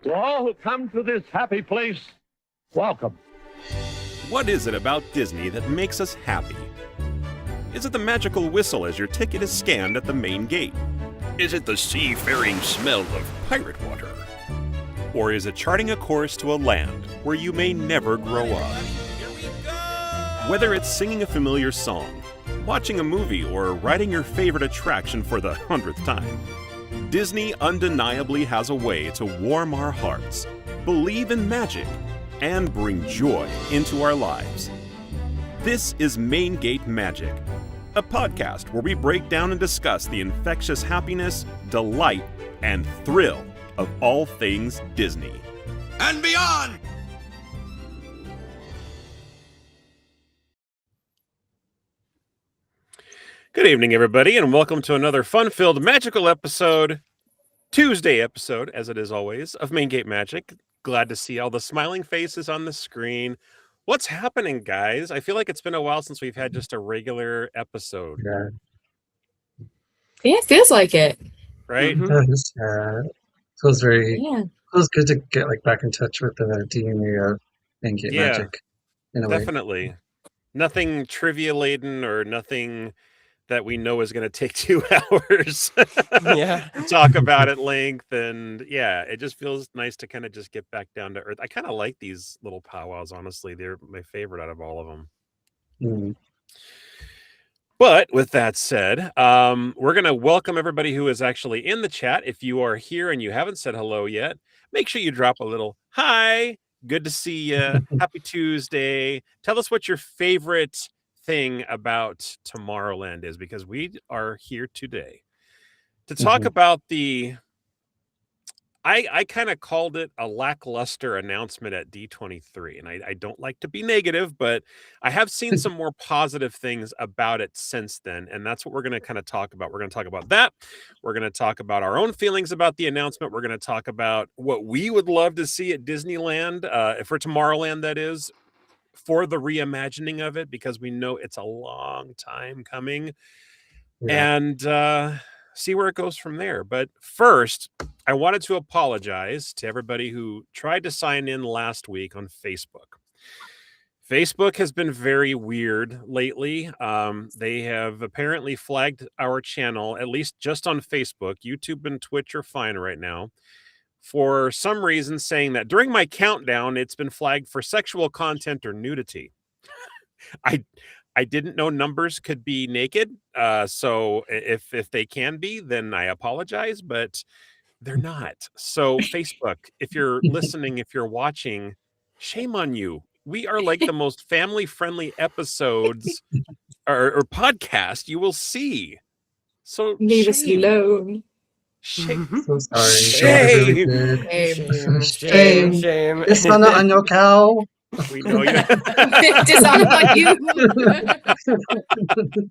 To all who come to this happy place, welcome. What is it about Disney that makes us happy? Is it the magical whistle as your ticket is scanned at the main gate? Is it the seafaring smell of pirate water? Or is it charting a course to a land where you may never grow up? Whether it's singing a familiar song, watching a movie, or riding your favorite attraction for the 100th time, Disney undeniably has a way to warm our hearts, believe in magic, and bring joy into our lives. This is Main Gate Magic, a podcast where we break down and discuss the infectious happiness, delight, and thrill of all things Disney. And beyond! Good evening, everybody, and welcome to another fun-filled, magical episode, Tuesday episode, as it is always, of Main Gate Magic. Glad to see all the smiling faces on the screen. What's happening, guys? I feel like it's been a while since we've had just a regular episode. Yeah, it feels like it. Right? Mm-hmm. Feels good to get back in touch with the DNA of Main Gate Magic. In a definitely. Way. Nothing trivia-laden or nothing that we know is going to take 2 hours to talk about at length. And it just feels nice to kind of just get back down to earth. I kind of like these little powwows, honestly. They're my favorite out of all of them. Mm-hmm. But with that said, we're going to welcome everybody who is actually in the chat. If you are here and you haven't said hello yet, make sure you drop a little hi. Good to see you. Happy Tuesday. Tell us what your favorite thing about Tomorrowland is, because we are here today to talk about the I kind of called it a lackluster announcement at D23, and I don't like to be negative, but I have seen some more positive things about it since then, and that's what we're going to kind of talk about. We're going to talk about that. We're going to talk about our own feelings about the announcement. We're going to talk about what we would love to see at Disneyland, for Tomorrowland, that is, for the reimagining of it, because we know it's a long time coming, and see where it goes from there. But first, I wanted to apologize to everybody who tried to sign in last week on Facebook. Facebook has been very weird lately. They have apparently flagged our channel, at least just on Facebook. YouTube and Twitch are fine right now, for some reason, saying that during my countdown, it's been flagged for sexual content or nudity. I didn't know numbers could be naked. So if they can be, then I apologize, but they're not. So Facebook, if you're listening, if you're watching, shame on you. We are like the most family-friendly episodes or podcast you will see. So leave us alone. Shame. So sorry. Shame. Shame. Dishonor on your cow. We know you. Dishonor on you.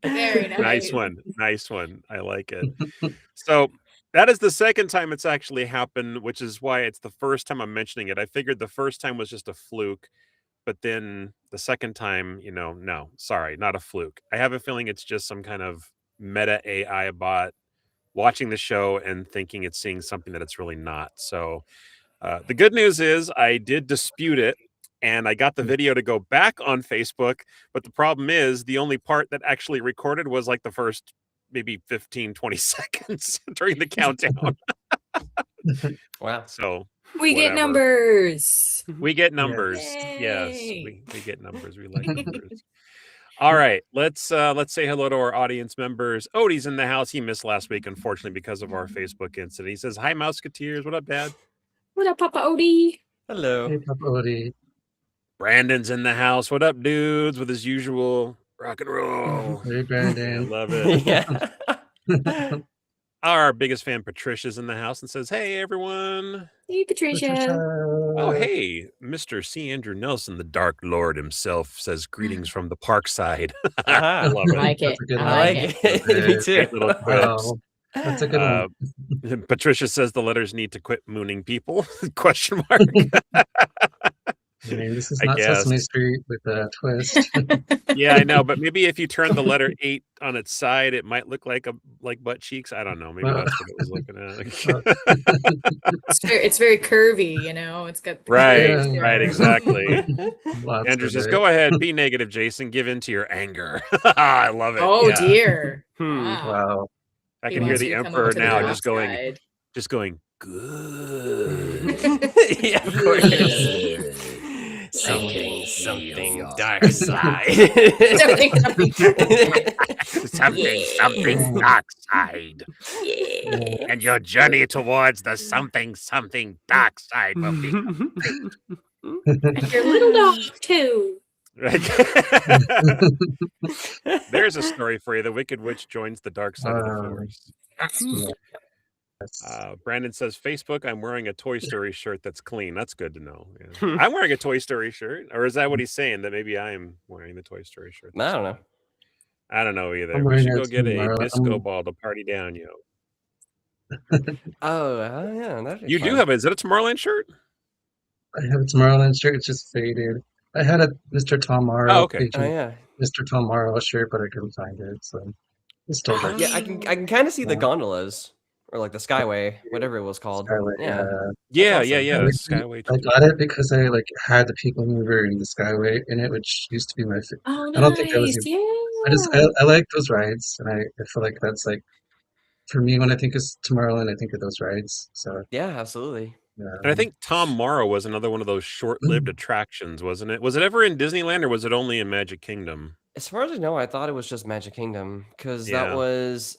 Very nice one. Nice one. I like it. So that is the second time it's actually happened, which is why it's the first time I'm mentioning it. I figured the first time was just a fluke, but then the second time, no, sorry, not a fluke. I have a feeling it's just some kind of meta AI bot watching the show and thinking it's seeing something that it's really not. So the good news is I did dispute it, and I got the video to go back on Facebook. But the problem is the only part that actually recorded was like the first maybe 15, 20 seconds during the countdown. Wow. So we get numbers. We get numbers. Yes, we get numbers. We like numbers. All right, let's say hello to our audience members. Odie's in the house. He missed last week, unfortunately, because of our Facebook incident. He says, "Hi, Mouseketeers. What up, Dad? What up, Papa Odie? Hello. Hey, Papa Odie. Brandon's in the house. What up, dudes? With his usual rock and roll. Hey, Brandon. I love it. Yeah. Our biggest fan, Patricia's in the house and says, "Hey, everyone." Hey, Patricia. Oh, hey, Mr. C. Andrew Nelson, the Dark Lord himself, says, "Greetings from the park side." I love it. I like it. I like it. Me too. Great little quips. Wow. That's a good one. Patricia says the letters need to quit mooning people. Question mark. I mean, this is I not Sesame guess. Street with a twist. Yeah, I know, but maybe if you turn the letter 8 on its side, it might look like butt cheeks. I don't know. Maybe that's what it was looking at. It's very curvy, you know. It's got the Right, curves Yeah. right, there. exactly. Lots Andrew of says, it. "Go ahead, be negative, Jason. Give in to your anger." I love it. Oh Yeah. dear. Wow. Wow. I He can hear wants the you to come Emperor over to the now dark just going, side. good. Yeah, of course. Something dark side. Something dark side. Yeah. And your journey towards the something dark side will be And your little dog too. There's a story for you. The Wicked Witch joins the dark side of the Force. Yes. Brandon says, Facebook, I'm wearing a Toy Story shirt that's clean. That's good to know. Yeah. I'm wearing a Toy Story shirt. Or is that what he's saying? That maybe I'm wearing the Toy Story shirt? I don't know. I don't know either. I'm We wearing should it go get a tomorrow. disco ball to party down, yo. Oh, yeah. That'd be You do fun. have it. Is it a Tomorrowland shirt? I have a Tomorrowland shirt. It's just faded. I had a Mr. Tom Morrow, Oh, okay. Oh, yeah. Mr. Tom Morrow shirt, but I couldn't find it. So it's still there. Yeah, I can kind of see the Yeah. gondolas or like the Skyway, whatever it was called. Skyway, Yeah. Yeah, awesome. yeah. I Skyway. I got it because I like had the People Mover in the Skyway in it, which used to be my favorite. Oh, I don't think that was nice. even, I like those rides, and I feel like that's like for me when I think of Tomorrowland, I think of those rides. So Yeah, absolutely. And I think Tom Morrow was another one of those short-lived attractions, wasn't it? Was it ever in Disneyland or was it only in Magic Kingdom? As far as I know, I thought it was just Magic Kingdom because Yeah. that was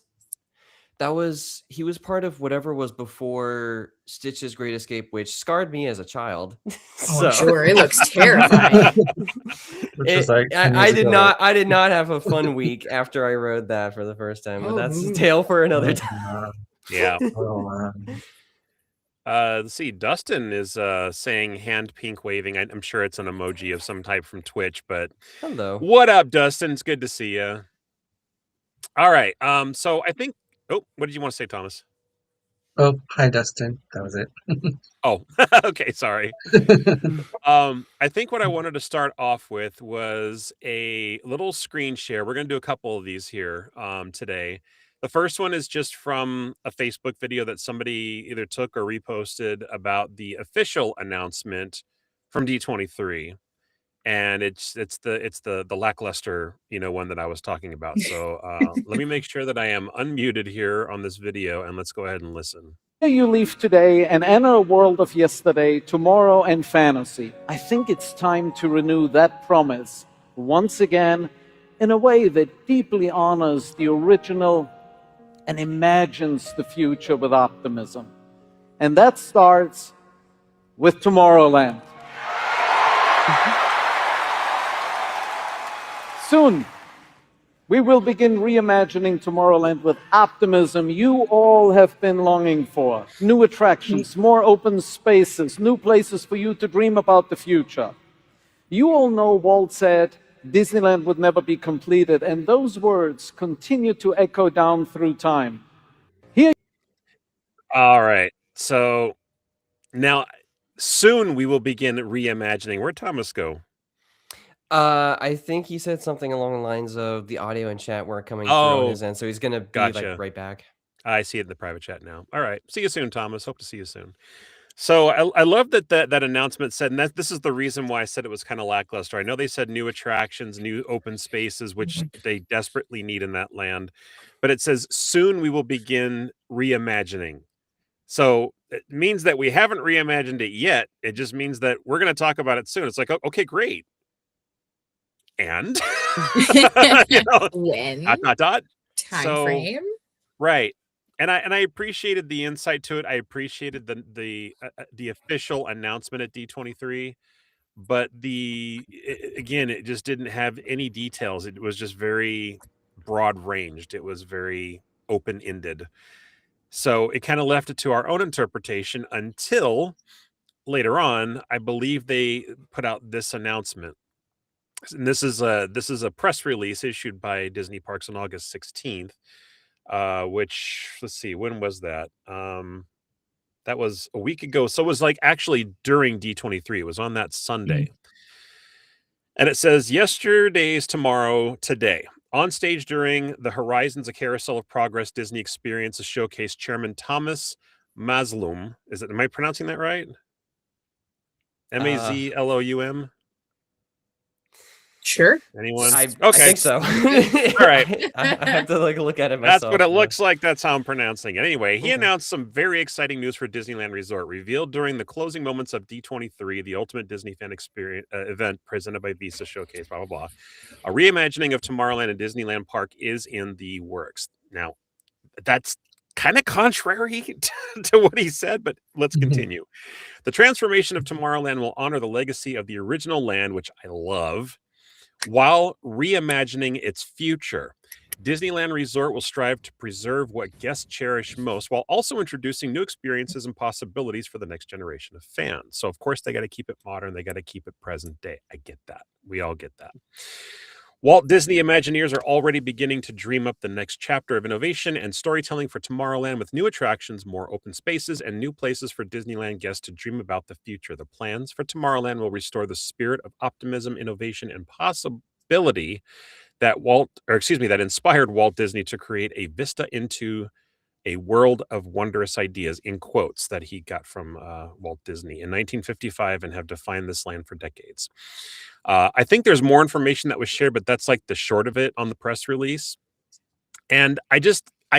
he was part of whatever was before Stitch's Great Escape, which scarred me as a child. Oh, I'm sure it looks terrifying. I did not have a fun week after I rode that for the first time, but that's a tale for another time. Yeah. Oh, Let's see. Dustin is saying hand pink waving. I'm sure it's an emoji of some type from Twitch, but hello. What up, Dustin? It's good to see you. All right. So I think. Oh, what did you want to say, Thomas? Oh, hi, Dustin. That was it. Oh, okay. Sorry. I think what I wanted to start off with was a little screen share. We're going to do a couple of these here today. The first one is just from a Facebook video that somebody either took or reposted about the official announcement from D23. And it's the lackluster, one that I was talking about. So let me make sure that I am unmuted here on this video, and let's go ahead and listen. You leave today and enter a world of yesterday, tomorrow, and fantasy. I think it's time to renew that promise once again in a way that deeply honors the original and imagines the future with optimism. And that starts with Tomorrowland. Soon, we will begin reimagining Tomorrowland with optimism you all have been longing for. New attractions, more open spaces, new places for you to dream about the future. You all know Walt said Disneyland would never be completed, and those words continue to echo down through time. All right. So now, soon we will begin reimagining. Where'd Thomas go? I think he said something along the lines of the audio and chat weren't coming through on his end, so he's gonna be like right back. I see it in the private chat now. All right. See you soon, Thomas. Hope to see you soon. So I love that announcement said, and this is the reason why I said it was kind of lackluster. I know they said new attractions, new open spaces, which they desperately need in that land, but it says soon we will begin reimagining. So it means that we haven't reimagined it yet. It just means that we're going to talk about it soon. It's like, okay, great. And when dot time frame, right? And I appreciated the insight to it. I appreciated the official announcement at D23, but it just didn't have any details. It was just very broad ranged. It was very open ended. So it kind of left it to our own interpretation until later on. I believe they put out this announcement. And this is a press release issued by Disney Parks on August 16th, which, let's see, when was that? That was a week ago. So it was like actually during D23. It was on that Sunday. And it says, yesterday's tomorrow, today. On stage during the Horizons, a Carousel of Progress Disney Experiences showcase, Chairman Thomas Mazloum. Am I pronouncing that right? Mazloum? Sure. Anyone? I Okay. think so. All right. I have to look at it myself. That's what it looks like. That's how I'm pronouncing it. Anyway, he announced some very exciting news for Disneyland Resort, revealed during the closing moments of D23, the Ultimate Disney Fan Experience event presented by Visa Showcase, blah, blah, blah. A reimagining of Tomorrowland and Disneyland Park is in the works. Now, that's kind of contrary to what he said, but let's continue. The transformation of Tomorrowland will honor the legacy of the original land, which I love, while reimagining its future. Disneyland Resort will strive to preserve what guests cherish most while also introducing new experiences and possibilities for the next generation of fans. So, of course, they got to keep it modern. They got to keep it present day. I get that. We all get that. Walt Disney Imagineers are already beginning to dream up the next chapter of innovation and storytelling for Tomorrowland with new attractions, more open spaces, and new places for Disneyland guests to dream about the future. The plans for Tomorrowland will restore the spirit of optimism, innovation, and possibility that inspired Walt Disney to create a vista into a world of wondrous ideas, in quotes, that he got from Walt Disney in 1955 and have defined this land for decades. I think there's more information that was shared, but that's like the short of it on the press release. And I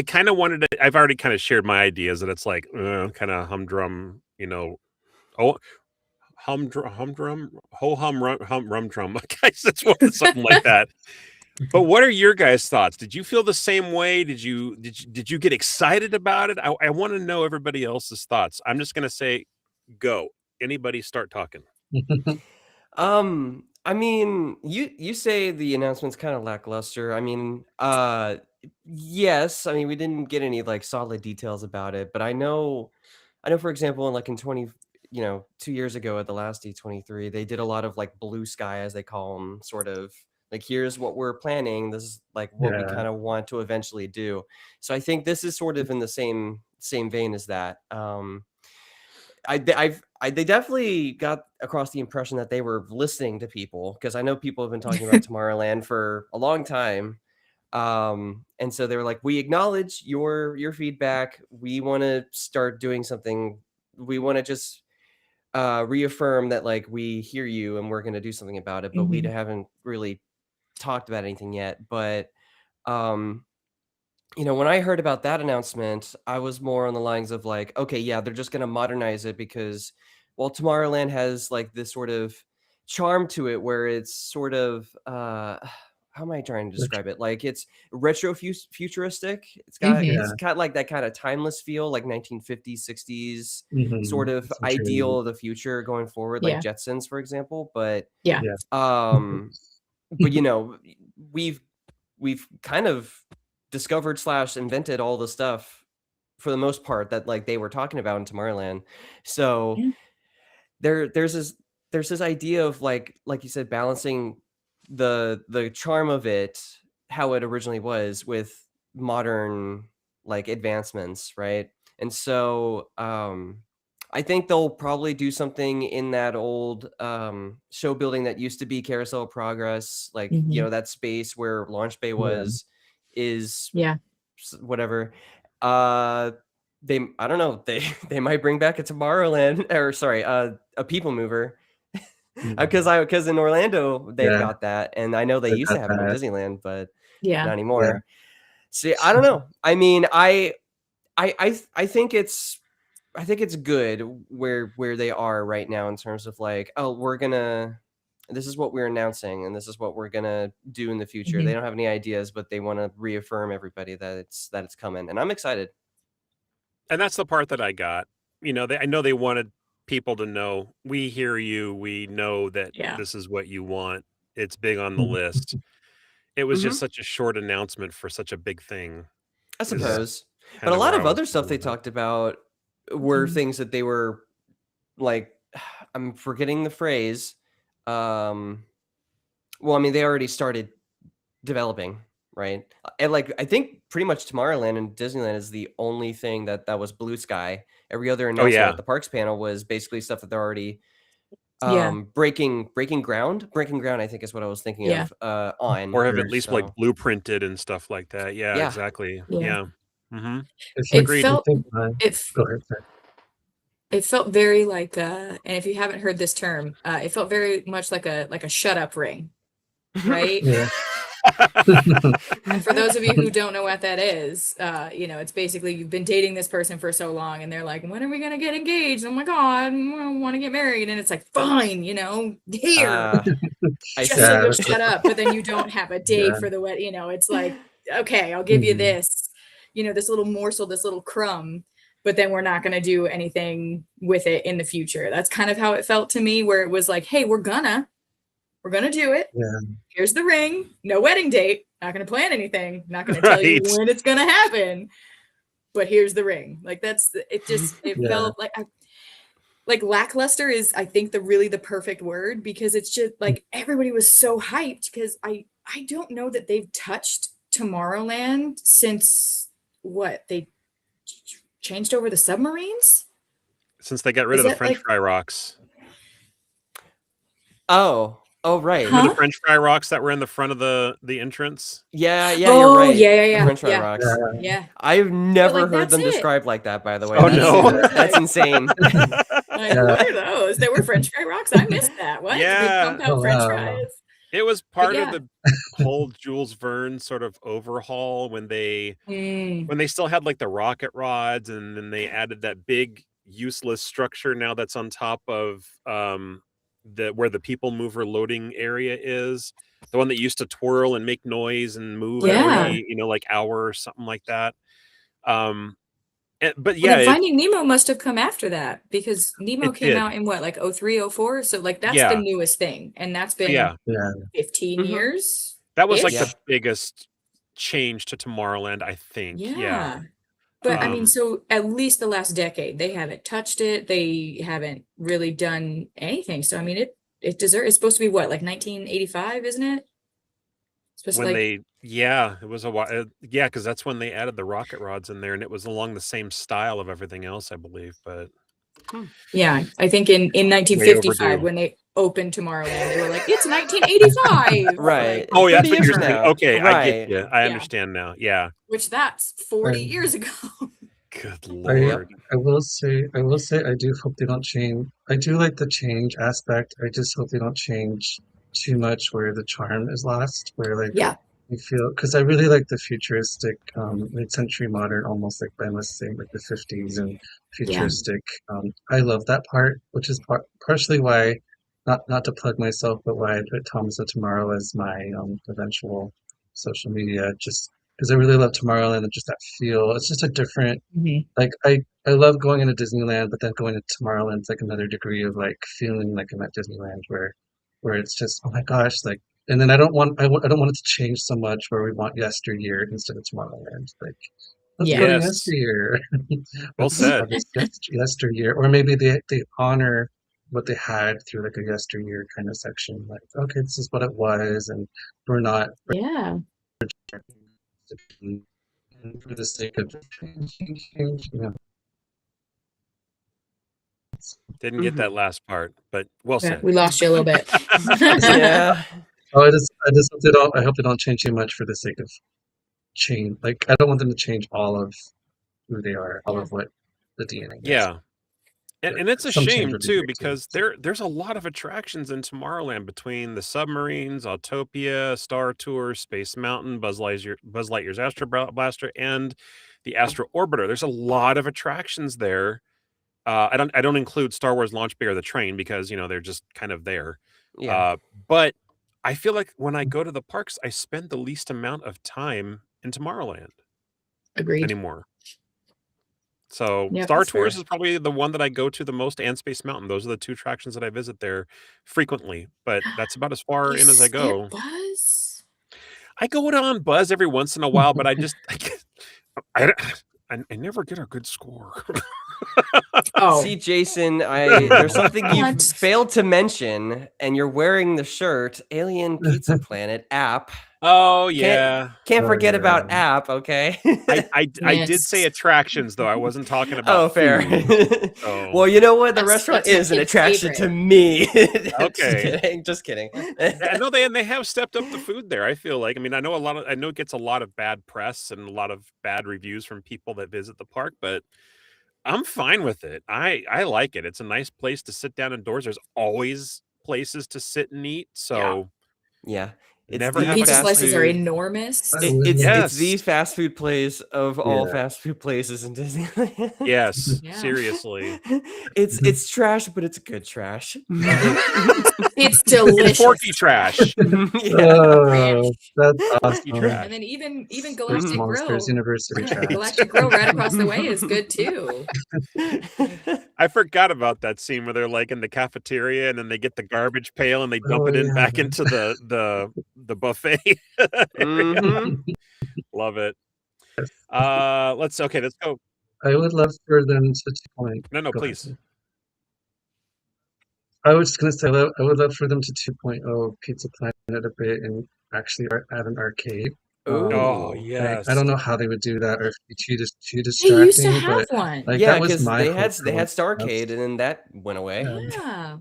kind of wanted to, I've already kind of shared my ideas that it's like kind of humdrum, humdrum, ho hum rum drum. Guys, that's something like that. But what are your guys' thoughts? Did you feel the same way? Did you get excited about it? I want to know everybody else's thoughts. I'm just gonna say, go. Anybody start talking. I mean, you say the announcement's kind of lackluster. I mean, yes. I mean, we didn't get any like solid details about it, but I know, for example, in 2 years ago at the last D23, they did a lot of like blue sky, as they call them, sort of. Like, here's what we're planning. This is like what we kind of want to eventually do. So I think this is sort of in the same vein as that. They definitely got across the impression that they were listening to people, because I know people have been talking about Tomorrowland for a long time. And so they were like, we acknowledge your feedback. We want to start doing something. We want to just reaffirm that like we hear you and we're going to do something about it, but we haven't really talked about anything yet. But when I heard about that announcement, I was more on the lines of like, okay, yeah, they're just going to modernize it, because Tomorrowland has like this sort of charm to it where it's sort of how am I trying to describe it? Like, it's retro futuristic. It's got like that kind of timeless feel, like 1950s, 60s sort of ideal of the future going forward, like Jetsons, for example. But but we've kind of discovered / invented all the stuff for the most part that like they were talking about in Tomorrowland. So there's this idea of like you said, balancing the charm of it, how it originally was, with modern like advancements, right? And so I think they'll probably do something in that old show building that used to be Carousel of Progress, like that space where Launch Bay was, is whatever. I don't know. They might bring back a Tomorrowland, or sorry, a People Mover, because in Orlando they've got that, and I know they used to have it in Disneyland, but not anymore. See, I don't know. I mean, I think it's good where they are right now in terms of like, oh, this is what we're announcing and this is what we're gonna do in the future. They don't have any ideas, but they want to reaffirm everybody that it's coming, and I'm excited. And that's the part that I got. I know they wanted people to know, we hear you. We know that this is what you want. It's big on the list. It was just such a short announcement for such a big thing, I suppose. But a lot of other stuff they talked about were things that they were like, I'm forgetting the phrase. Well, I mean, they already started developing, right? And like, I think pretty much Tomorrowland and Disneyland is the only thing that was blue sky. Every other announcement at the parks panel was basically stuff that they're already breaking ground. Breaking ground, I think, is what I was thinking of. On or have at least like so blueprinted and stuff like that. Yeah, Yeah. exactly. Yeah. Mm-hmm. It Agreed. felt Go ahead. Sorry. it felt very like and if you haven't heard this term, it felt very much like a shut up ring, right? Yeah. And for those of you who don't know what that is, you know, it's basically you've been dating this person for so long and they're like, when are we gonna get engaged? Oh my God, I want to get married. And it's like, fine, you know, here. I Just see. so you'll shut up, but then you don't have a date Yeah. for the wedding. You know, it's like, okay, I'll give you Mhm. this, you know, this little morsel, this little crumb, but then we're not going to do anything with it in the future. That's kind of how it felt to me, where it was like, hey, we're gonna do it. Yeah. Here's the ring. No wedding date. Not going to plan anything. Not going to tell you Right. when it's going to happen. But here's the ring. Like that's it. Just it Yeah. felt like lackluster is, I think, the perfect word, because it's just like everybody was so hyped, because I don't know that they've touched Tomorrowland since what they changed over the submarines. Since they got rid Is of the that French like- fry rocks. Oh, right. Huh? The French fry rocks that were in the front of the entrance. Yeah, Oh, you're right. yeah. The French fry Yeah. rocks. Yeah. I've never like, heard that's them it. described like that, by the way. Oh, That's, no. That's insane. Like, what are those? There were French fry rocks. I missed that. What? Yeah. They pump out Oh, French wow. fries. It was part yeah. of the whole Jules Verne sort of overhaul when they still had like the rocket rods, and then they added that big useless structure now that's on top of where the people mover loading area is, the one that used to twirl and make noise and move Yeah. every like hour or something like that. But Well, yeah, then Finding Nemo must have come after that, because Nemo It came did. out in what, like 03, 04? So like that's Yeah. the newest thing. And that's been yeah, 15 Mhm. years. that was like Yeah. the biggest change to Tomorrowland, I think. Yeah. But I mean, Um, so at least the last decade, they haven't touched it. They haven't really done anything. So I mean, it deserves. It's supposed to be what, like 1985, isn't it? It's supposed to when like it was a while. Yeah, because that's when they added the rocket rods in there, and it was along the same style of everything else, I believe. But yeah, I think in way 1955 overdue. when they opened Tomorrowland, they were like, it's 1985, Right. Like, Oh, yeah, that's 30 what you're years from saying. now. Okay, I Right. get you. I Yeah. understand now. Yeah. which that's 40 Right. years ago. Good I, lord. I will say, I do hope they don't change. I do like the change aspect. I just hope they don't change too much where the charm is lost. Where like Yeah. you feel, because I really like the futuristic, mid-century modern, almost like Ben was saying, like the 50s and futuristic. I love that part, which is partially why, not to plug myself, but why I put Thomas of Tomorrow as my eventual social media, just because I really love Tomorrowland and just that feel. It's just a different. Like I love going into Disneyland, but then going to Tomorrowland is like another degree of like feeling like I'm at Disneyland, where it's just, oh my gosh, like. And then I don't want it to change so much where we want yesteryear instead of Tomorrowland. Like, let's go to Yes. yesteryear. Well Let's said. have this yesteryear, or maybe they honor what they had through like a yesteryear kind of section. Like, okay, this is what it was, and we're not Yeah. for the sake of change, you know. Didn't get that last part, but well Yeah, said. we lost you a little bit. Yeah. Oh, I just hope they don't. I hope they don't change too much for the sake of change. Like, I don't want them to change all of who they are, all of what the DNA is. Yeah. And it's a Some change shame would be too, great, because there's a lot of attractions in Tomorrowland between the submarines, Autopia, Star Tour, Space Mountain, Buzz Lightyear's Astro Blaster, and the Astro Orbiter. There's a lot of attractions there. I don't include Star Wars Launch Bay or the train because they're just kind of there. Yeah. But I feel like when I go to the parks, I spend the least amount of time in Tomorrowland Agreed. anymore. So Yep, Star that's Tours fair. is probably the one that I go to the most, and Space Mountain. Those are the two attractions that I visit there frequently. But that's about as far in as I go. Buzz? I go on Buzz every once in a while, but I never get a good score. Oh, See, Jason, there's something you've What? failed to mention, and you're wearing the shirt Alien Pizza Planet app Oh yeah. Can't Oh, forget about yeah. App, okay? I did say Yes. attractions though. I wasn't talking about Oh, fair. food. So Well, you know what? The That's restaurant my is an kid's attraction to favorite. me. Okay. Just kidding. I know they have stepped up the food there. I feel like. I mean, I know it gets a lot of bad press and a lot of bad reviews from people that visit the park, but I'm fine with it. I like it. It's a nice place to sit down indoors. There's always places to sit and eat. So Yeah, it's never the have Pizza a fast slices are food. enormous. I would It's love- it's the Yes. fast food place of all Yeah. fast food places in Disneyland. Yes, Yeah. seriously. It's trash, but it's good trash. It's It's delicious. forky trash. Yeah. Oh, that's Forky awesome. trash. And then even There's Galactic Monsters Grill. University Yeah, trash. Galactic Grill right across the way is good too. I forgot about that scene where they're like in the cafeteria and then they get the garbage pail and they dump Oh, it in back yeah. into the buffet. Mhm. Love it. Let's go. I would love for them to point. No, Go ahead. please. I was just gonna say, I would love for them to 2.0 Pizza Planet a bit and actually add an arcade. Oh Ooh. yes. I don't know how they would do that, or if it'd be too They used to distracting. have But one. like Yeah, that was because my they hope had for they one had of the Starcade, past. and then that went away. Yeah. Yeah.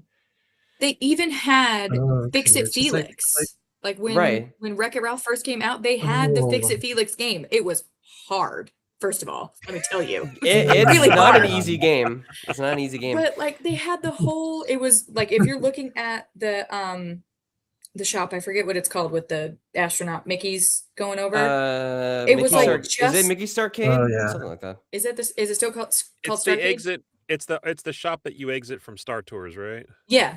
They even had Oh, Fix okay. It It's just like Felix. Like when Right. Wreck-It Ralph first came out, they had the Fix oh, It Felix game. It was hard, first of all. Let me tell you. It's Really not an hard. easy game. It's not an easy game. But like they had the whole, it was like if you're looking at the shop, I forget what it's called with the astronaut Mickey's going over. It was Mickey like Star- is it just Mickey Starcade? Oh, yeah. Something like that. is it still called It's Starcade? the exit. It's the shop that you exit from Star Tours, right? Yeah.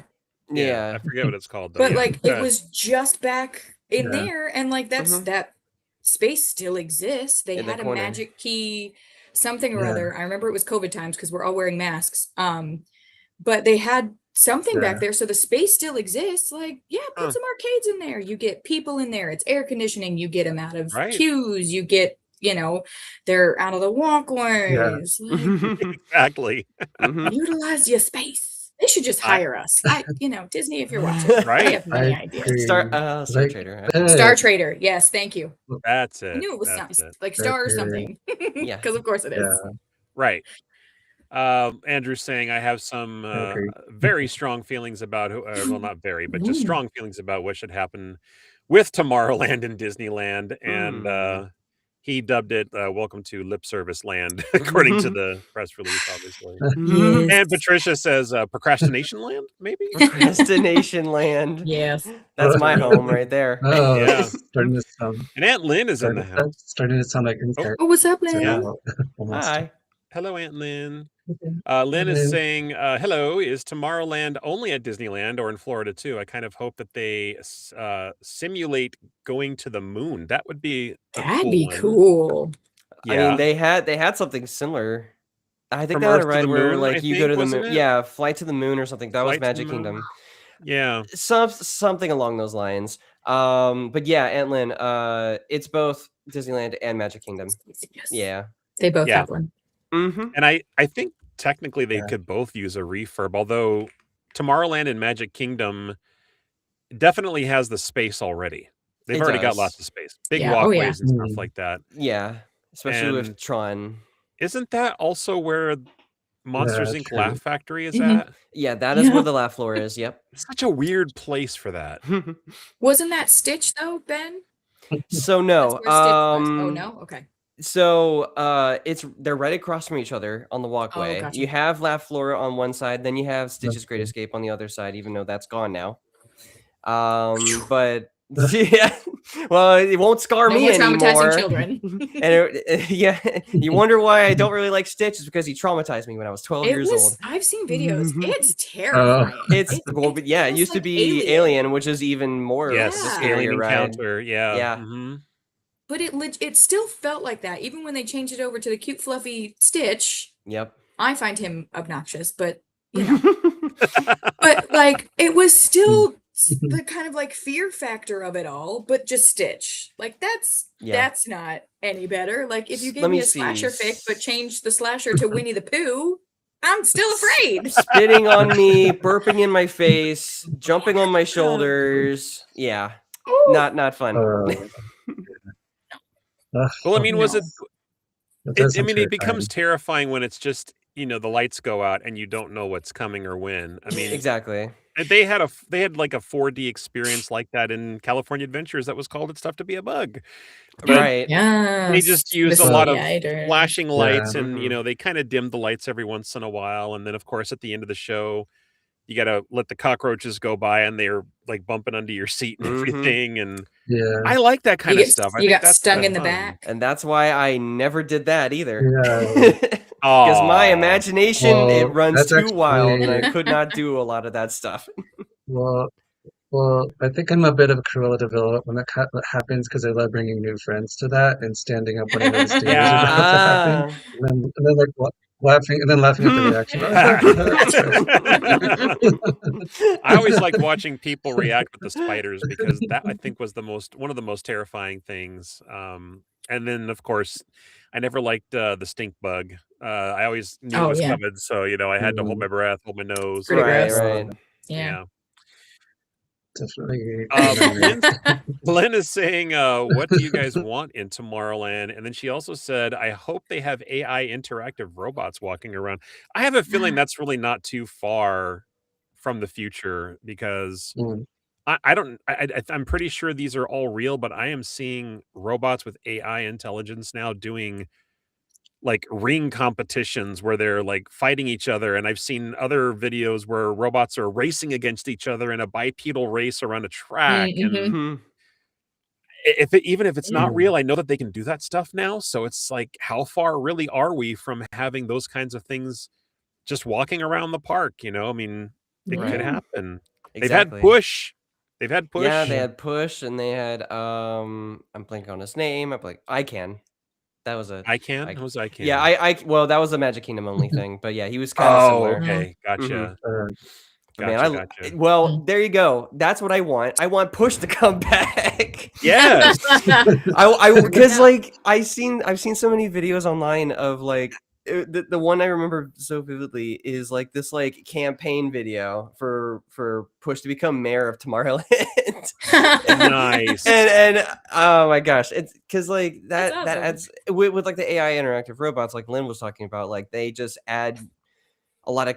I Yeah. forget what it's called though. But Yeah. like Go it ahead. was just back in Yeah. there, and like that's Mhm. that space still exists. They In the had a corner. magic key, something or Yeah. other. I remember it was COVID times because we're all wearing masks. But they had something back Yeah. there, so the space still exists. Like, yeah, put Huh. some arcades in there. You get people in there. It's air conditioning. You get them out of Right. queues. You get, they're out of the walkways. Like, Exactly. Mhm. utilize your space. They should just I- hire us. Disney, if you're watching, I Right? have many I ideas. agree. Star Like, Trader. Star Trader, yes, thank you. That's I it. knew it was That's something it. like Star or Okay. something. Yeah. Because of course it is. Yeah. Right. Andrew's saying I have some agree. very strong feelings about well, not very, but just Ooh. strong feelings about what should happen with Tomorrowland and Disneyland, and he dubbed it "Welcome to Lip Service Land," according to the press release, obviously. Mhm. And Patricia says "Procrastination Land," maybe. Procrastination Land. Yes. That's my home right there. Oh, Yeah. it's starting to sound. And Aunt Lynn is in the house. That's starting to sound like inside. Oh, what's up, Lynn? Yeah. Almost. Hi. Hello, Aunt Lynn. Okay. Lynn is Lynn. saying, hello, is Tomorrowland only at Disneyland or in Florida too? I kind of hope that they simulate going to the moon. That would be a That'd be one. cool. Yeah. I mean, they had something similar. I think From they had Earth a to ride the where Moon, like I you go think, to the wasn't moon. it? Yeah, Flight to the Moon or something. That was Flight to the Magic Moon. Kingdom. Yeah. Something along those lines. But yeah, Aunt Lynn, it's both Disneyland and Magic Kingdom. Yes. Yeah. They both Yeah. have one. Mm-hmm. And I think technically they Yeah. could both use a refurb, although Tomorrowland and Magic Kingdom definitely has the space already. They've It already got does. lots of space. Big Yeah. Oh, yeah. walkways and stuff Mm. like that. Yeah. Especially And with Tron. Isn't that also where Monsters Yeah, Inc. true. Laugh Factory is Mhm. at? Yeah, that is Yeah. where the laugh floor is. Yep. Such a weird place for that. Wasn't that Stitch though, Ben? So That's no. where Stitch was. Oh no? Okay. So they're right across from each other on the walkway. gotcha. You have Laugh Floor on one side, then you have Stitch's Great Escape on the other side, even though that's gone now. But yeah, well, it won't scar No me more traumatizing anymore. children. And yeah, you wonder why I don't really like Stitch is because he traumatized me when I was 12 years old. I've seen videos. Mhm. It's terrifying. It's well, but yeah, it used to like be Alien, which is even more Yes, of a Yeah. Alien scarier ride. Encounter. Yeah. Yeah. Mhm. But it still felt like that, even when they changed it over to the cute, fluffy Stitch. Yep. I find him obnoxious, but but like it was still the kind of like fear factor of it all, but just Stitch. Like that's not any better. Like if you Let gave me me a slasher see. fic, but changed the slasher to Winnie the Pooh, I'm still afraid. Spitting on me, burping in my face, jumping on my shoulders. Yeah. Not fun. Well, I mean, was it? That does I sound mean, it becomes terrifying. terrifying when it's just the lights go out and you don't know what's coming or when. I mean, Exactly. they had like a 4D experience like that in California Adventures that was called "It's Tough to Be a Bug," but Right. they just Yes. used a With lot the of ider. flashing Yeah. lights, and Mhm. they kind of dimmed the lights every once in a while, and then of course at the end of the show, you got to let the cockroaches go by, and they're like bumping under your seat and Mhm. everything. And Yeah. I like that kind of stuff. I You think got that's stung kind of in the fun. back. And that's why I never did that either. Yeah. Because my Aw. imagination, it Well, runs that's too wild, and I actually could not do a lot of that stuff. well. Well, I think I'm a bit of a Cruella de Vil when that happens because I love bringing new friends to that and standing up when I know the stingers are about to happen, Ah. and then like laughing and then laughing at the reaction. That's right. I always liked watching people react with the spiders because that I think was one of the most terrifying things. And then of course, I never liked the stink bug. I always knew it Oh was yeah, coming, so I had to hold my breath, hold my nose. pretty Right, gross. right. Yeah. Yeah. Definitely Lynn, Lynn is saying, what do you guys want in Tomorrowland? And then she also said, I hope they have AI interactive robots walking around. I have a feeling that's really not too far from the future because Mm. I'm pretty sure these are all real, but I am seeing robots with AI intelligence now doing like ring competitions where they're like fighting each other. And I've seen other videos where robots are racing against each other in a bipedal race around a track. Mm-hmm. And Mhm. even if it's not Mm. real, I know that they can do that stuff now. So it's like, how far really are we from having those kinds of things just walking around the park? I mean, it could Right. happen. They've had Exactly. push. They've had Yeah, push. they had Push, and they had I'm blanking on his name. I'm like ICANN. That was a I can. I Who's I can? yeah, well, that was a Magic Kingdom only thing, but yeah, he was kind of Oh, similar. okay. Mhm. Gotcha. But man, Gotcha. well, there you go. That's what I want. I want Push to come back. Yes. Because like I've seen so many videos online of like the one I remember so vividly is like this like campaign video for Push to become mayor of Tomorrowland. Nice. And oh my gosh, it's because like that That's that awesome. adds with like the AI interactive robots like Lynn was talking about, like they just add a lot of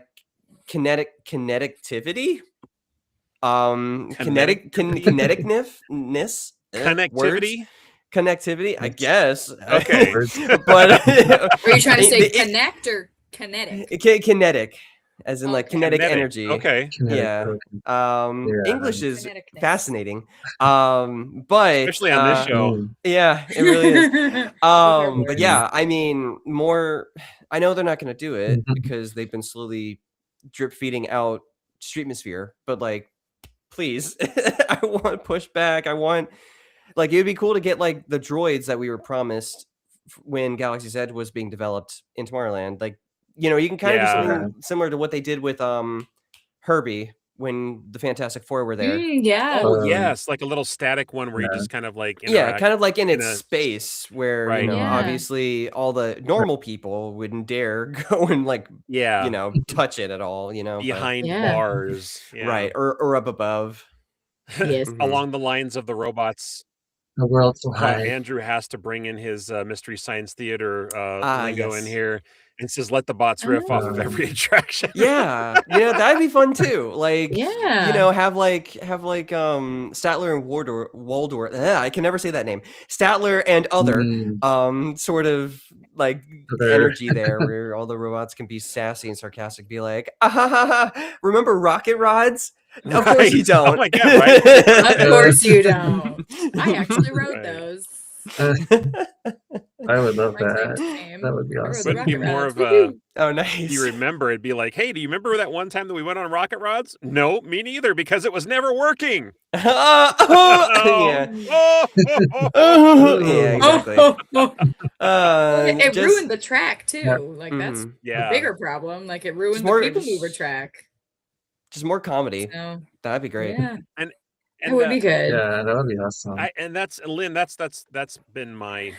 kinetictivity, kineticness, words, Connectivity. connectivity, I That's guess. Okay. words. But Were you trying to say it- connect or kinetic? kinetic, as in like Okay. kinetic Kinetic. energy. Okay. Kinetic, Yeah. okay. Yeah. English is Kineticness. fascinating. But Especially on this show. Mm. yeah, it really is. But words. yeah, I mean, more. I know they're not going to do it Mhm. because they've been slowly drip feeding out Streetmosphere. But like, please, I want pushback. I want like it would be cool to get like the droids that we were promised when Galaxy's Edge was being developed in Tomorrowland. Like, you can kind of do Yeah. something similar to what they did with Herbie when the Fantastic Four were there. Yeah. Oh, Um, yes. Like a little static one where you yeah. just kind of like Yeah, interact. kind of like in in its a- space where, Right. Yeah. obviously all the normal people wouldn't dare go and like, Yeah. touch it at all, but Behind Yeah. bars. Yeah. right. Or up above. Yes. Mhm. Along the lines of the robots. The world so high. Andrew has to bring in his Mystery Science Theater lingo in Yes. here and says, let the bots riff off of every attraction. Yeah. That'd be fun too. Like, Yeah. have like Statler and Waldorf. I can never say that name. Statler and other Mm. sort of like Other. energy there where all the robots can be sassy and sarcastic, be like, ah, ha, ha, ha. Remember rocket rods? Of course you Right. don't. Oh my God, right? Of course you don't. I actually wrote Right. those. I would love My claim that. to fame. That would be I wrote the awesome. Wouldn't be rocket more rods. of a Woohoo. Oh, nice. you remember it'd be like, hey, do you remember that one time that we went on rocket rods? No, me neither, because it was never working. Yeah. Yeah, exactly. It Just- ruined the track too. Yeah. Like that's Mhm. the Yeah. bigger problem. Like it ruined more- the people mover track. Just more comedy. So That'd be great. yeah, And it would be good. Yeah, that would be awesome. and that's Lynn, that's been my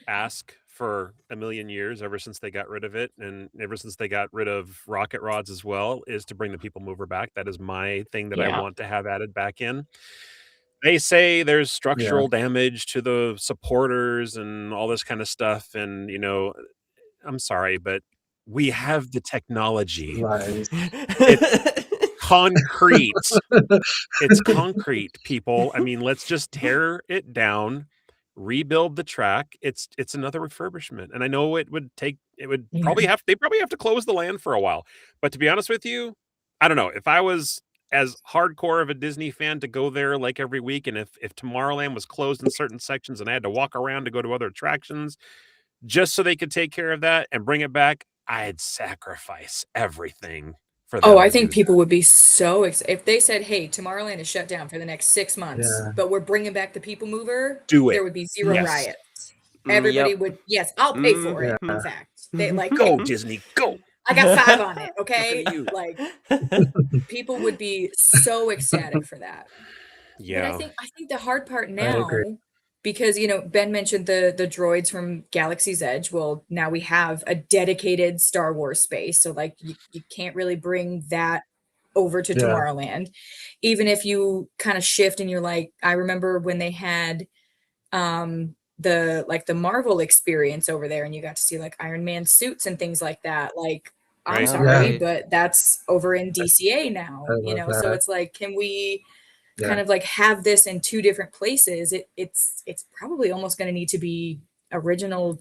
ask for a million years, ever since they got rid of it, and ever since they got rid of rocket rods as well, is to bring the people mover back. That is my thing that I Yeah. want to have added back in. They say there's structural damage to the supporters and all this kind of stuff. And, you know, I'm sorry, but we have the technology. Lies. Concrete. It's concrete, people. I mean, let's just tear it down, rebuild the track. It's another refurbishment. And I know it would probably have to close the land for a while. But to be honest with you, I don't know. If I was as hardcore of a Disney fan to go there like every week, and if Tomorrowland was closed in certain sections and I had to walk around to go to other attractions just so they could take care of that and bring it back, I'd sacrifice everything for them. Oh, I think people would be so excited if they said, "Hey, Tomorrowland is shut down for the next 6 months, but we're bringing back the People Mover." Do it. There would be zero Yes. riots. Everybody would. Yes, I'll pay for it. In fact, they like Go Disney, go. I got 5 on it. Okay, Look at you. like people would be so ecstatic for that. Yeah. But I think the hard part I now, agree. because Ben mentioned the droids from Galaxy's Edge. Well, now we have a dedicated Star Wars space, so like you can't really bring that over to Tomorrowland, even if you kind of shift and you're like, I remember when they had the Marvel experience over there, and you got to see like Iron Man suits and things like that. Like, I'm Right. sorry, but that's over in DCA now, I you love know. So that. it's like, can we Yeah. kind of like have this in 2 different places? It's probably almost going to need to be original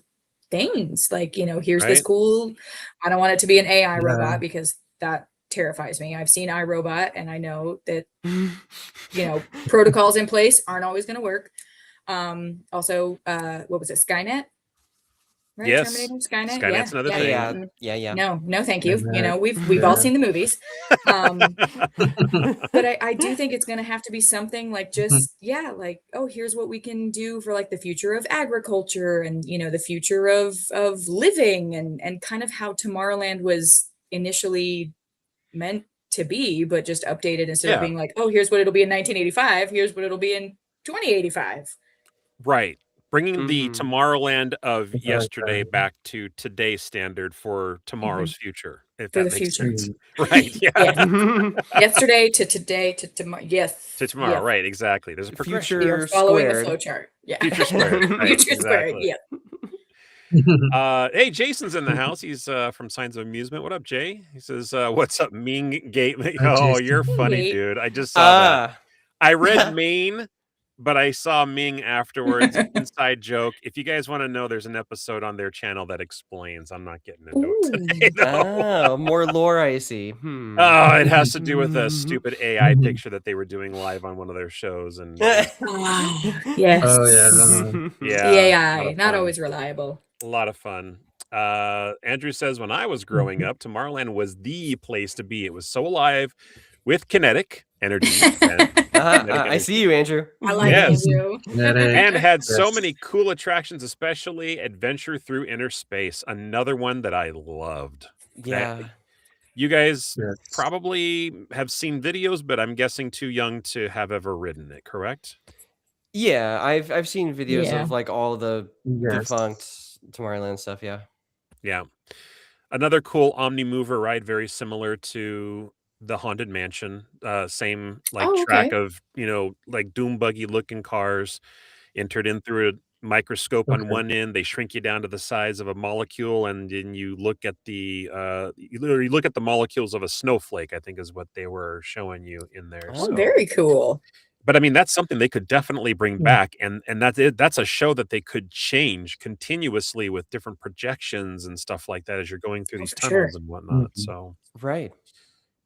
things. Like, you know, here's this Right. cool. I don't want it to be an AI Yeah. robot because that terrifies me. I've seen iRobot, and I know that protocols in place aren't always going to work. Also, what was it, Skynet? Right? Yes. Terminator, Skynet. Skynet's another thing. Yeah. No, thank you. And You know, that- we've all yeah. seen the movies. But I do think it's going to have to be something like just, like, oh, here's what we can do for like the future of agriculture and, you know, the future of living and kind of how Tomorrowland was initially meant to be, but just updated instead of Yeah. being like, oh, here's what it'll be in 1985. Here's what it'll be in 2085. Right. Bringing the Mhm. Tomorrowland of like yesterday that. back to today's standard for tomorrow's future, if For that the makes future. sense. Right. Yeah. Yeah. Yesterday to today to tomorrow. Yes. To tomorrow. Yes. Right. Exactly. There's a progression. We are Future following the squared. flow chart. Yeah. Future squared. Right. Future squared. Exactly. Yeah. Hey, Jason's in the house. He's from Signs of Amusement. What up, Jay? He says, "What's up, Ming Gate?" Oh, Jason. you're funny, Gate. dude. I just saw that. Ah. I read Maine, but I saw Ming afterwards. Inside joke. If you guys want to know, there's an episode on their channel that explains. I'm not getting into it today, though. Oh, more lore I see. Oh, it has to do with a stupid AI picture that they were doing live on one of their shows, and Yes. Oh yeah. yeah, The a lot AI, of not fun. always reliable. A lot of fun. Andrew says, when I was growing up, Tomorrowland was the place to be. It was so alive with kinetic energy and I see you, Andrew. I like Yes. Andrew. Genetic. and had so Yes. many cool attractions, especially Adventure Through Inner Space, another one that I loved. Yeah. You guys Yes. probably have seen videos, but I'm guessing too young to have ever ridden it, correct? Yeah, I've seen videos Yeah. of like all the Yes. defunct Tomorrowland stuff, yeah. Yeah. Another cool Omni Mover ride, very similar to the Haunted Mansion. Same like Oh, track okay. of, like doom buggy looking cars entered in through a microscope on Okay. one end. They shrink you down to the size of a molecule, and then you look at the you literally look at the molecules of a snowflake, I think is what they were showing you in there. Oh, Oh, very cool. But I mean, that's something they could definitely bring Yeah. back, and that's it. That's a show that they could change continuously with different projections and stuff like that as you're going through Oh, these for sure. tunnels and whatnot. Mhm. So Right.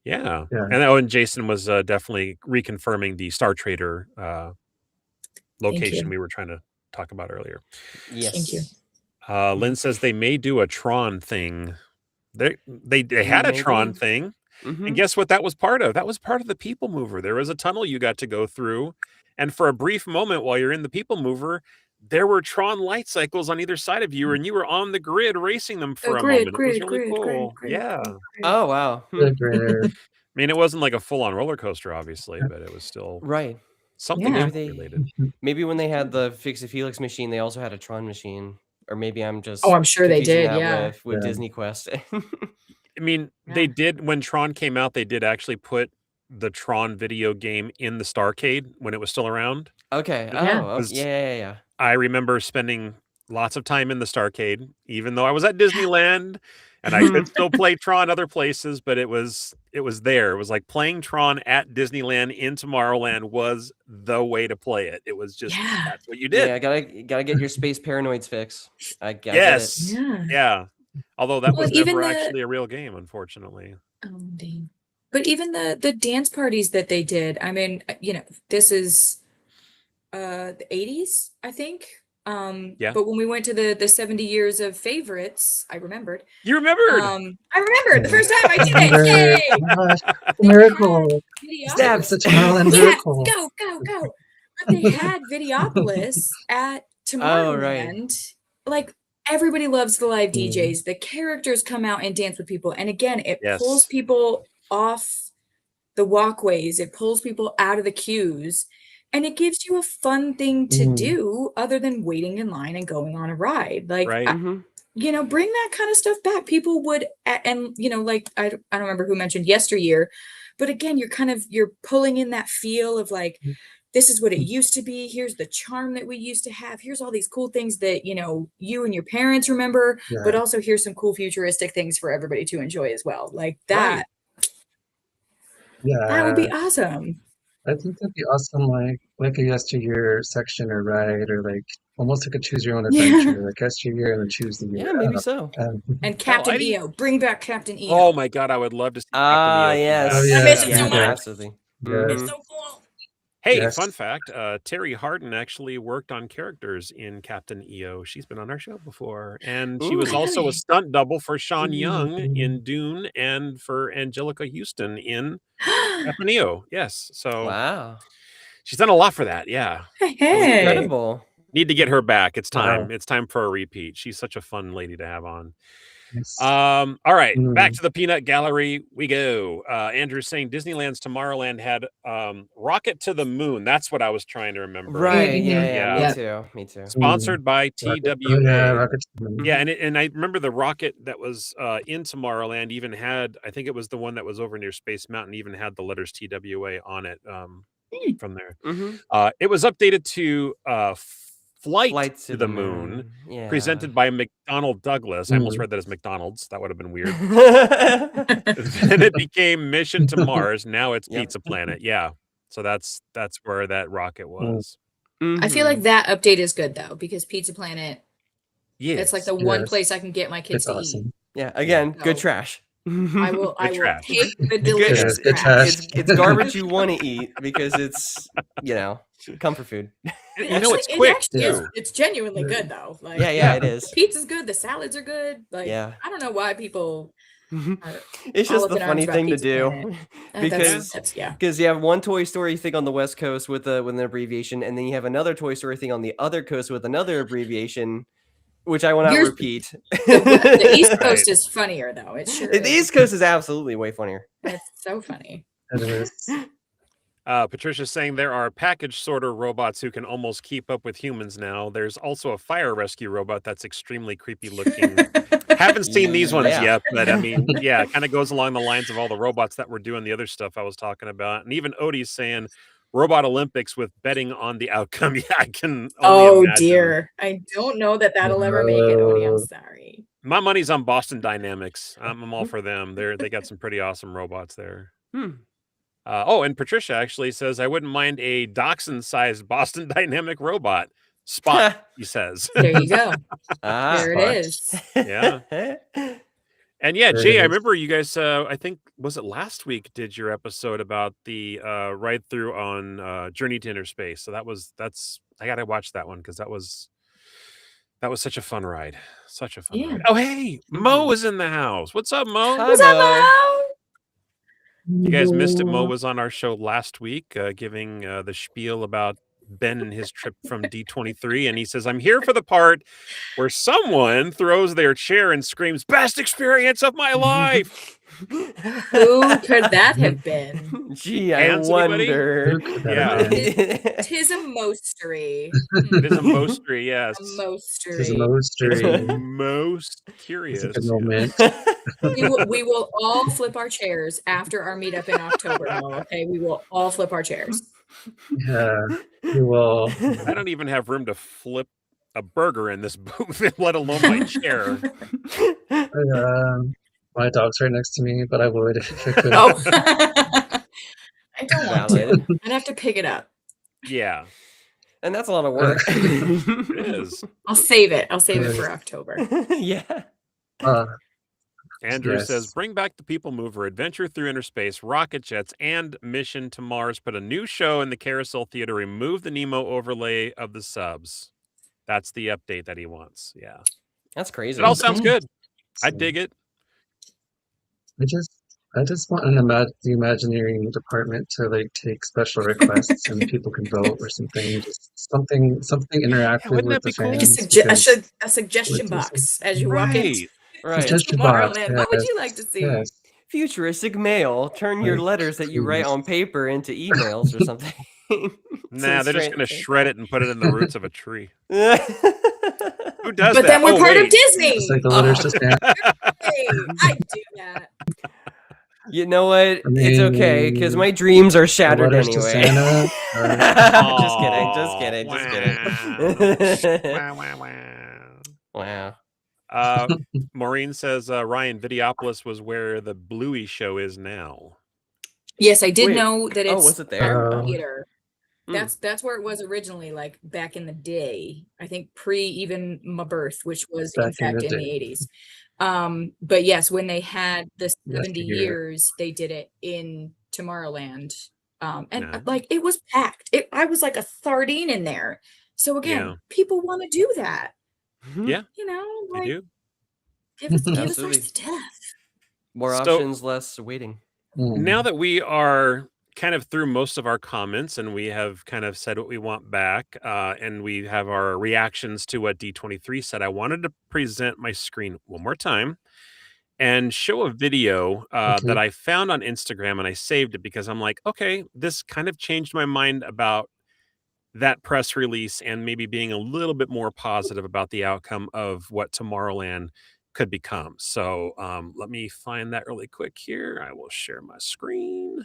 yeah, Yeah. and Jason was definitely reconfirming the Star Trader location you. we were trying to talk about earlier. Yes. Thank you. Lynn says they may do a Tron thing. They had a Tron Maybe. thing. Mhm. And guess what that was part of? That was part of the People Mover. There was a tunnel you got to go through. And for a brief moment while you're in the People Mover, there were Tron light cycles on either side of you, and you were on the grid racing them for a moment. It was really cool. Yeah. Oh, wow. Good grid. I mean, it wasn't like a full-on roller coaster, obviously, but it was still Right. something Yeah. related. Maybe when they had the Fix It Felix machine, they also had a Tron machine. Or maybe I'm just Oh, I'm sure they confusing did. that Yeah. with Yeah. Disney Quest. I mean, they Yeah. did when Tron came out, they did actually put the Tron video game in the Starcade when it was still around. Okay. Yeah. Oh, yeah. I remember spending lots of time in the Starcade, even though I was at Disneyland and I could still play Tron other places, but it was there. It was like playing Tron at Disneyland in Tomorrowland was the way to play it. It was just that's what you did. Yeah, gotta get your space paranoids fix. I get it. Yes. Yeah. Yeah. Although that was even never the- actually a real game, unfortunately. Oh, dang. But even the dance parties that they did, I mean, this is the 80s, I think. Yeah. But when we went to the 70 years of favorites, I remembered. You remembered? I remembered the first time I did it. Yay! Oh my gosh, They miracle! had It's a Tomorrowland Yeah, miracle. go. But they had Videopolis at Tomorrowland. Like, everybody loves the live DJs. The characters come out and dance with people. And again, it pulls people off the walkways. It pulls people out of the queues. And it gives you a fun thing to do other than waiting in line and going on a ride. Like, Right. bring that kind of stuff back. People would, and like, I don't remember who mentioned yesteryear, but again, you're pulling in that feel of like, this is what it used to be. Here's the charm that we used to have. Here's all these cool things that, you and your parents remember, but also here's some cool futuristic things for everybody to enjoy as well. Like that. Yeah. That would be awesome. I think that'd be awesome, like a yesteryear section or ride, or like almost like a choose your own adventure, like yesteryear and then choose the year. Yeah, maybe so. And Captain EO, bring back Captain EO. Oh my God, I would love to see Captain EO. Yes. Oh, yeah. I miss it so much. Absolutely. Yes. It's so cool. Hey, Yes. fun fact, Terry Hardin actually worked on characters in Captain EO. She's been on our show before. And she was Ooh. also Really? a stunt double for Sean Young in Dune and for Angelica Houston in Captain EO. Yes. So Wow. she's done a lot for that. Yeah. Hey. Incredible. Need to get her back. It's time. Wow. It's time for a repeat. She's such a fun lady to have on. Yes. All right, back to the peanut gallery we go. Andrew's saying Disneyland's Tomorrowland had Rocket to the Moon. That's what I was trying to remember. Right. Yeah. Yeah. Me too. Sponsored by TWA. Oh, yeah, Rocket to the Moon. Yeah, and I remember the rocket that was in Tomorrowland even had, I think it was the one that was over near Space Mountain, even had the letters TWA on it from there. It was updated to Flight to the Moon, Yeah. presented by McDonnell Douglas. I almost read that as McDonald's. That would have been weird. Mm-hmm. Then it became Mission to Mars. Now it's Yep. Pizza Planet. Yeah. So that's where that rocket was. I feel like that update is good though, because Pizza Planet, Yeah. it's like the one Yes. place I can get my kids It's to eat. awesome. Yeah. Again, good So- trash. I will trash. take the Good- delicious good trash. trash. It's garbage you want to eat because it's comfort food. It's Actually, quick it actually is, too. it's genuinely good though. Like, Yeah, it is. the pizza's good, the salads are good. Like, Yeah. I don't know why people are It's all just up the in arms funny about thing to Pizza do. Planet. Because That's yeah. you have one Toy Story thing on the West Coast with an abbreviation, and then you have another Toy Story thing on the other coast with another abbreviation, which I will not Yours- repeat. The East Right. Coast is funnier though. It sure The is. East Coast is absolutely way funnier. It's so funny. It is. Patricia's saying there are package sorter robots who can almost keep up with humans now. There's also a fire rescue robot that's extremely creepy looking. Haven't seen these ones Yeah. yet, but I mean, yeah, it kind of goes along the lines of all the robots that were doing the other stuff I was talking about. And even Odie's saying Robot Olympics with betting on the outcome. Yeah, I can only Oh imagine. dear. I don't know that that'll ever make it, Odie. I'm sorry. My money's on Boston Dynamics. I'm all for them. They got some pretty awesome robots there. And Patricia actually says, I wouldn't mind a dachshund-sized Boston Dynamic robot. Spot, he says. There you go. Ah. There it is. Yeah. And yeah, There Jay, it I is. remember you guys, I think, was it last week, did your episode about the ride through on Journey to Inner Space. So I got to watch that one because that was such a fun ride. Such a fun Yeah. ride. Oh, hey, Mo is in the house. What's up, Mo? Hi, What's up, Mo. Mo? You guys missed it. Mo was on our show last week giving the spiel about Ben and his trip from D23. And he says, I'm here for the part where someone throws their chair and screams, best experience of my life. Who could that have been? Gee, I Hands, anybody? wonder. Who could that Yeah. have been? Tis a mostery. It is a mostery, yes. A It's a mostery. It's mostery. most It's curious. a good yeah. moment. We will all flip our chairs after our meetup in October. Mo, okay, we will all flip our chairs. Yeah, we will. I don't even have room to flip a burger in this booth, let alone my chair. My dog's right next to me, but I would if I could. Oh, I don't want to. Valid. I'd have to pick it up. Yeah, And that's a lot of work. it is. I'll save it. I'll save it for October. Yeah. Andrew says, Yes. bring back the People Mover, Adventure Through Inner Space, Rocket Jets, and Mission to Mars. Put a new show in the Carousel Theater. Remove the Nemo overlay of the subs. That's the update that he wants. Yeah. That's crazy. It all sounds Okay. good. I So, dig it. I just want the Imagineering department to like take special requests and people can vote or something. Just something interactive wouldn't with that the be cool? Like a, fans. because a suggestion it's just- box as you walk into Right. Suggestion box. Tomorrowland. What would you yes, like to see? Yes. Futuristic mail. Turn your Right. letters that you write Please. on paper into emails or something. Nah, they're just going to shred it and put it in the roots of a tree. it. Who does But that? then we're Oh, part of wait. Disney. It's like the letters to Santa. Hey, I do that. You know what? I It's okay because mean, my dreams are the shattered letters to anyway. Santa. Just kidding. Just kidding. Wow. Wow, wow. Wow. Maureen says Ryan, Videopolis was where the Bluey show is now. Yes, I did Wait. know that Oh, it's was it there? Oh. theater. Hmm. That's where it was originally, like back in the day. I think pre even my birth, which was in Back in fact the in the day. 80s. But yes, when they had the 70 Yesteryear. years, they did it in Tomorrowland. And Yeah. like it was packed. I was like a sardine in there. So again, Yeah. people want to do that. Yeah, You know, I like do. give us our Absolutely. stuff. More So- options, less waiting. Now that we are kind of through most of our comments and we have kind of said what we want back, and we have our reactions to what D23 said, I wanted to present my screen one more time and show a video Okay. that I found on Instagram, and I saved it because I'm like, okay, this kind of changed my mind about that press release and maybe being a little bit more positive about the outcome of what Tomorrowland could become. So let me find that really quick here. I will share my screen.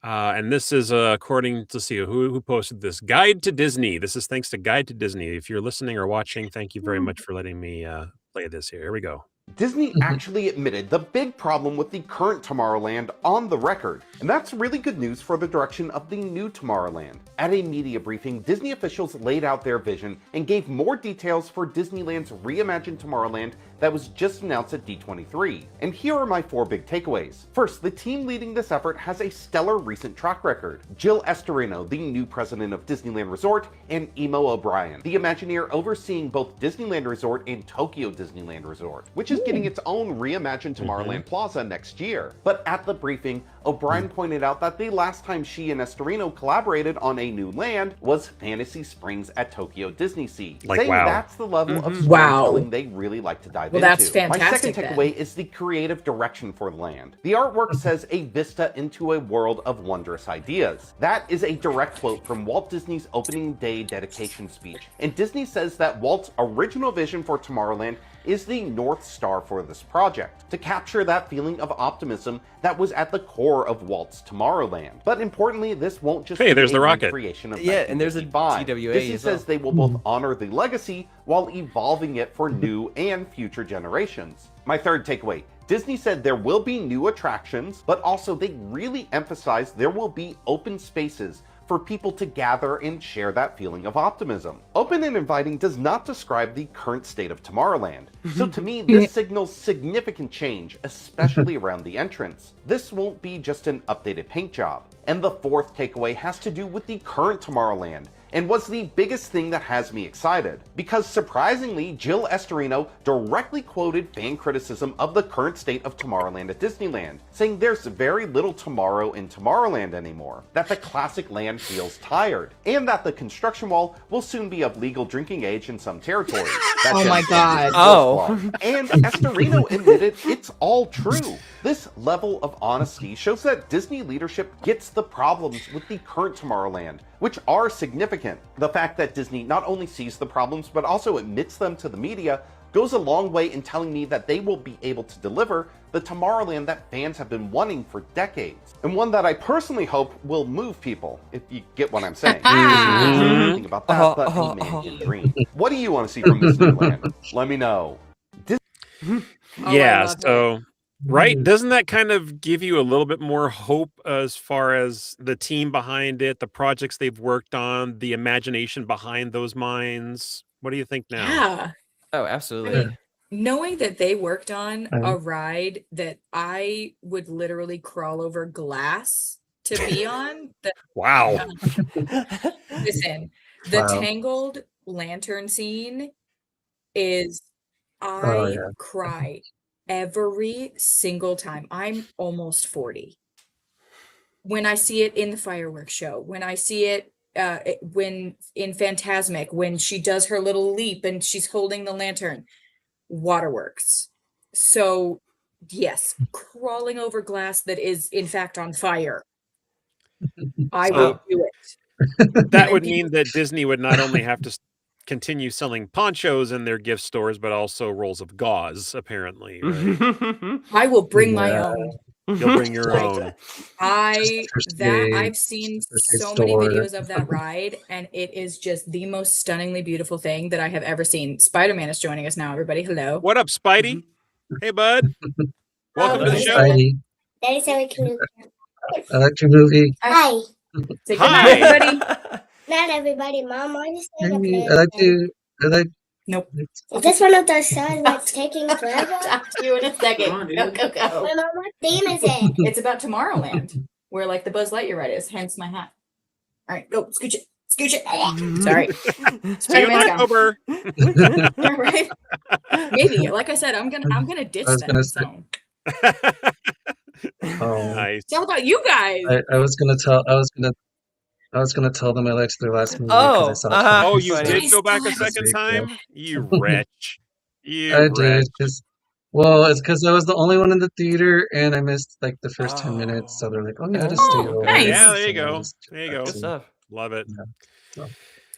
And this is according to see who posted this. Guide to Disney. This is thanks to Guide to Disney. If you're listening or watching, thank you very much for letting me play this here. Here we go. Disney actually admitted the big problem with the current Tomorrowland on the record, and that's really good news for the direction of the new Tomorrowland. At a media briefing, Disney officials laid out their vision and gave more details for Disneyland's reimagined Tomorrowland that was just announced at D23. And here are my 4 big takeaways. First, the team leading this effort has a stellar recent track record. Jill Estorino, the new president of Disneyland Resort, and Emo O'Brien, the Imagineer overseeing both Disneyland Resort and Tokyo Disneyland Resort, which is getting its own reimagined Tomorrowland Plaza next year. But at the briefing, O'Brien pointed out that the last time she and Estorino collaborated on a new land was Fantasy Springs at Tokyo Disney Sea, Like, saying wow. that's the level of Wow. storytelling they really like to dive Well, into. that's My fantastic second then. takeaway is the creative direction for the land. The artwork says a vista into a world of wondrous ideas. That is a direct quote from Walt Disney's opening day dedication speech. And Disney says that Walt's original vision for Tomorrowland is the North Star for this project, to capture that feeling of optimism that was at the core of Walt's Tomorrowland. But importantly, this won't just Hey, be there's the a rocket. recreation of Yeah, and there's a 1955. TWA Disney as well. says they will both honor the legacy while evolving it for new and future generations. My third takeaway, Disney said there will be new attractions, but also they really emphasize there will be open spaces for people to gather and share that feeling of optimism. Open and inviting does not describe the current state of Tomorrowland. So to me, this signals significant change, especially around the entrance. This won't be just an updated paint job. And the fourth takeaway has to do with the current Tomorrowland and was the biggest thing that has me excited. Because surprisingly, Jill Estorino directly quoted fan criticism of the current state of Tomorrowland at Disneyland, saying there's very little tomorrow in Tomorrowland anymore, that the classic land feels tired, and that the construction wall will soon be of legal drinking age in some territories. Oh my God. And Estorino admitted it's all true. This level of honesty shows that Disney leadership gets the problems with the current Tomorrowland, which are significant. The fact that Disney not only sees the problems but also admits them to the media goes a long way in telling me that they will be able to deliver the Tomorrowland that fans have been wanting for decades, and one that I personally hope will move people, if you get what I'm saying. Think about that, but a man can dream. What do you want to see from this new land? Let me know. Yeah, so right, doesn't that kind of give you a little bit more hope as far as the team behind it, the projects they've worked on, the imagination behind those minds? What do you think now? Yeah. Oh, I absolutely. mean, knowing that they worked on a ride that I would literally crawl over glass to be on. Wow. Listen, the Wow. Tangled lantern scene is, I cry every single time. I'm almost 40. When I see it in the fireworks show, when I see it when in Phantasmic, when she does her little leap and she's holding the lantern, waterworks. So yes, crawling over glass that is in fact on fire. I will do it. That would mean that Disney would not only have to continue selling ponchos in their gift stores, but also rolls of gauze, apparently. Right? I will bring my own. You'll bring your own. I've seen so many videos of that ride, and it is just the most stunningly beautiful thing that I have ever seen. Spider-Man is joining us now, everybody. Hello. What up, Spidey? Hey, bud. Welcome to the show. Spidey. Daddy said we can. I like your movie. Hi. Say good night, everybody. Not everybody, Mom. I just say Hey, I like you. I like. Nope. Is this one of those shows that's taking forever? Talk to you in a second. Go, go, go. Well, Mom, what theme is it? It's about Tomorrowland, where like the Buzz Lightyear ride is, hence my hat. All right, go, scooch it. Scooch it. Sorry. See you in October. Right? Maybe. Like I said, I'm gonna ditch them. So. Nice. It's all about you guys. I was gonna tell them I liked their last movie. Oh, I saw it Oh, you Funny. did go back a second time? You wretch. You I wretch. did. It's because I was the only one in the theater, and I missed like the first 10 minutes. So they're like, "Oh, yeah, just stay Oh, over." nice. Yeah, there you So I go. just There you got go. Good to- stuff. Love it.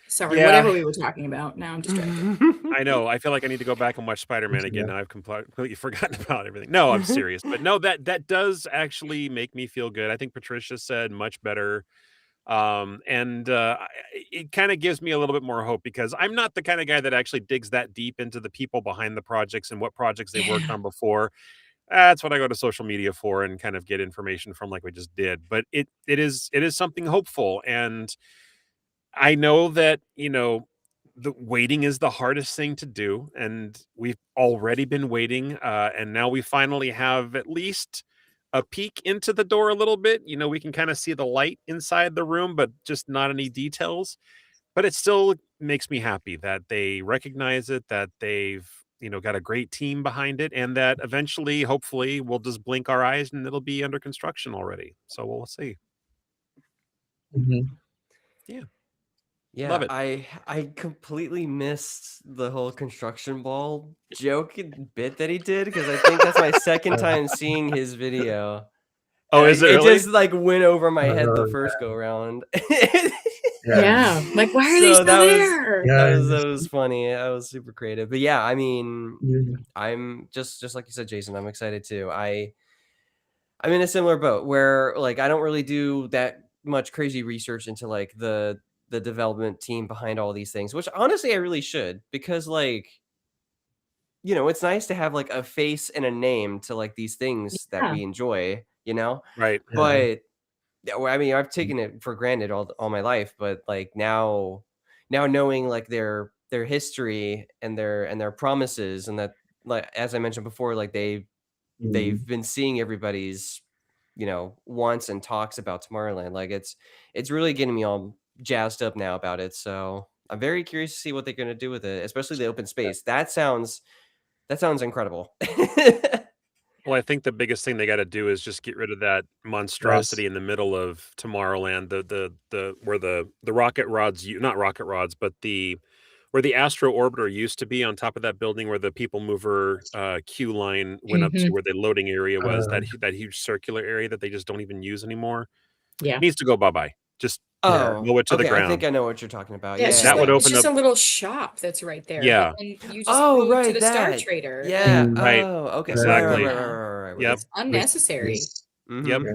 Sorry, Yeah. whatever we were talking about. Now I'm distracted. I know. I feel like I need to go back and watch Spider-Man again. Now I've completely forgotten about everything. No, I'm serious. But no, that does actually make me feel good. I think Patricia said much better. It kind of gives me a little bit more hope, because I'm not the kind of guy that actually digs that deep into the people behind the projects and what projects they worked on before. That's what I go to social media for and kind of get information from, like we just did. But it is something hopeful. And I know that, the waiting is the hardest thing to do, and we've already been waiting, and now we finally have at least a peek into the door a little bit. We can kind of see the light inside the room, but just not any details. But it still makes me happy that they recognize it, that they've got a great team behind it, and that eventually, hopefully, we'll just blink our eyes and it'll be under construction already. So we'll see. Mhm. Yeah, Love it. I completely missed the whole construction ball joke and bit that he did, because I think that's my second time seeing his video. Oh, And is it really? just like went over my head the Oh, first go around. Yeah. Like, why are they So still that was- there? Yeah, that was funny. I was super creative. But yeah, I mean, yeah. I'm just like you said, Jason, I'm excited too. I'm in a similar boat where like I don't really do that much crazy research into like the development team behind all these things, which honestly I really should, because like it's nice to have like a face and a name to like these things that we enjoy, Right. but I mean, I've taken it for granted all my life, but like now knowing like their history and their promises, and that, like as I mentioned before, like they've been seeing everybody's wants and talks about Tomorrowland. Like it's really getting me all jazzed up now about it. So I'm very curious to see what they're going to do with it, especially the open space. That sounds incredible. Well, I think the biggest thing they got to do is just get rid of that monstrosity in the middle of Tomorrowland, the where the rocket rods, not rocket rods, but where the Astro Orbiter used to be on top of that building where the people mover queue line went up to, where the loading area was, that huge circular area that they just don't even use anymore. Yeah. Needs to go bye-bye. Just Oh, mow it to the okay. ground. I think I know what you're talking about. Yeah, Yeah, it's That just, would like, it's open just up- a little shop that's right there. Yeah. But then you just Oh, go right, to the Star that. Trader. Yeah. Right. Oh, okay. Exactly. Right. Yep. It's unnecessary. Mhm. Yep. Yeah.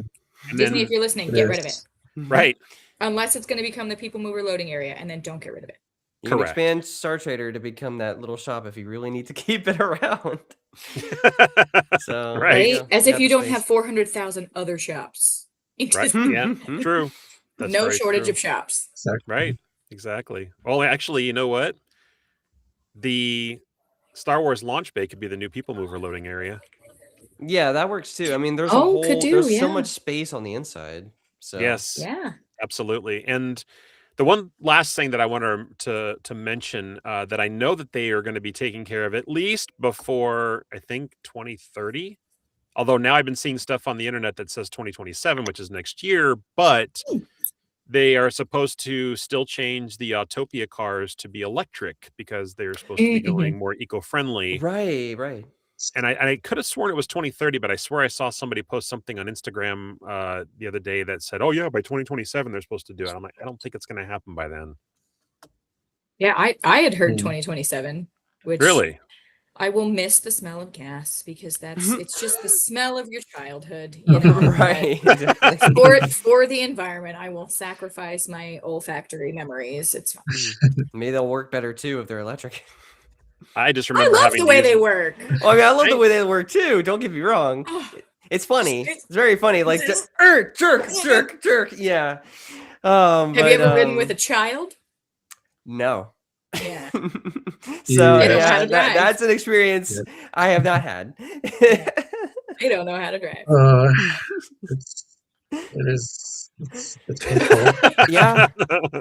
And Disney, then, if you're listening, It get rid of is. it. right. Unless it's going to become the people mover loading area, and then don't get rid of it. You can Correct. expand Star Trader to become that little shop if you really need to keep it around. So there Right. you Right? go. As You if got you the don't space. have 400,000 other shops. Right. Yeah. True. That's No very shortage true. of shops. Exactly. Right. Exactly. Well, actually, you know what? The Star Wars launch bay could be the new people mover loading area. Yeah, that works too. I mean, there's Oh, could do, there's so yeah. much space on the inside. So Yes. Yeah. Absolutely. And the one last thing that I want to mention that I know that they are going to be taking care of at least before, I think, 2030. Although now I've been seeing stuff on the internet that says 2027, which is next year, but they are supposed to still change the Autopia cars to be electric because they're supposed to be going more eco-friendly. right. And I could have sworn it was 2030, but I swear I saw somebody post something on Instagram the other day that said, "Oh yeah, by 2027 they're supposed to do it." I'm like, I don't think it's going to happen by then. Yeah, I had heard Hmm. 2027, which Really? I will miss the smell of gas because it's just the smell of your childhood, you know. but Right. Exactly. for the environment, I will sacrifice my olfactory memories. It's fine. Maybe they'll work better too if they're electric. I just I remember love having the way to they use- work. Well, I mean, I love the Right. way they work too. Don't get me wrong. Oh, It's funny. It's- It's very funny. Like it's- jerk. Yeah. Have you ever ridden with a child? No. Yeah. So They don't know how yeah, to drive. that's an experience I have not had. They don't know how to drive. It's painful. Yeah.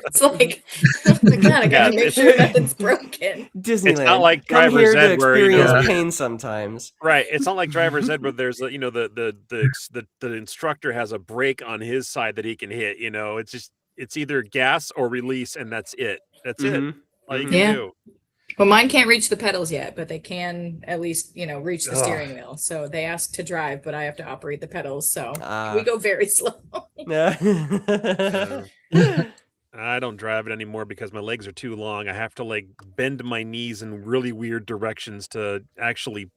It's like, oh my God, I gotta Yeah, make sure nothing's broken. Disneyland. like Come driver's here to ed where, you experience know- pain sometimes. Right. It's not like driver's ed, but there's the instructor has a brake on his side that he can hit. You know, it's either gas or release, and that's it. That's it. Mhm. All you Mhm. can Yeah. do. Well, mine can't reach the pedals yet, but they can at least, reach the Ugh. steering wheel. So they ask to drive, but I have to operate the pedals. So Ah. we go very slow. Yeah. I don't drive it anymore because my legs are too long. I have to like bend my knees in really weird directions to actually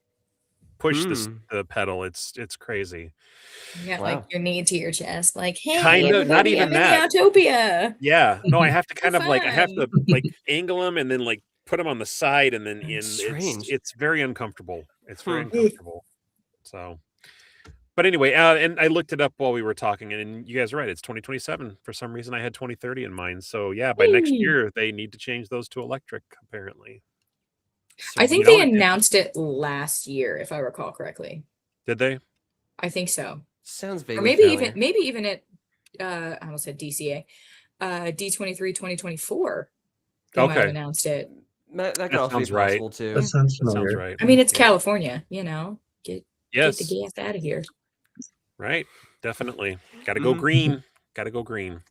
push the pedal. It's crazy. You got Wow. like your knee to your chest, like, hey, Kinda, not everybody, even I'm that. in the Autopia. Yeah. No, I have to kind of So like I have to fun. like angle them and then like put them on the side and then in. Strange. It's very uncomfortable. It's very Hmm. uncomfortable. So, but anyway, and I looked it up while we were talking, and you guys are right. It's 2027. For some reason, I had 2030 in mind. So yeah, by next Hey. year they need to change those to electric. Apparently, I think you know, they announced it last year, if I recall correctly. did they? I think so. Sounds Or vaguely maybe familiar. even at I almost said DCA. D23 2024. They might have Okay. announced it. That could That also be sounds right. possible too. That sounds That sounds familiar. right. I mean, it's Yeah. California, get Yes. the gas out of here. Right. Definitely. Got to go Mhm. green. Got to go green.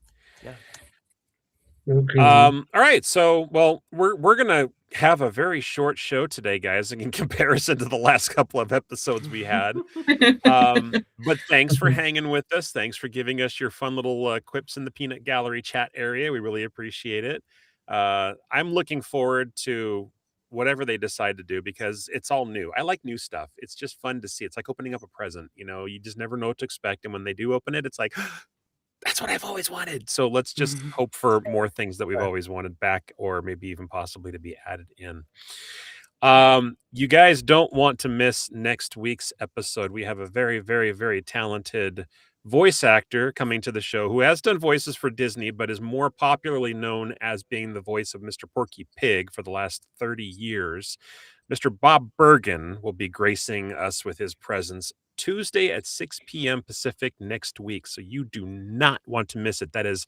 Okay. All right. So, well, we're gonna have a very short show today, guys, in comparison to the last couple of episodes we had. But thanks for hanging with us. Thanks for giving us your fun little quips in the peanut gallery chat area. We really appreciate it. I'm looking forward to whatever they decide to do because it's all new. I like new stuff. It's just fun to see. It's like opening up a present. You just never know what to expect, and when they do open it, it's like that's what I've always wanted. So let's just hope for more things that we've always wanted back, or maybe even possibly to be added in. You guys don't want to miss next week's episode. We have a very, very, very talented voice actor coming to the show who has done voices for Disney, but is more popularly known as being the voice of Mr. Porky Pig for the last 30 years. Mr. Bob Bergen will be gracing us with his presence Tuesday at 6 p.m. Pacific next week. So you do not want to miss it. That is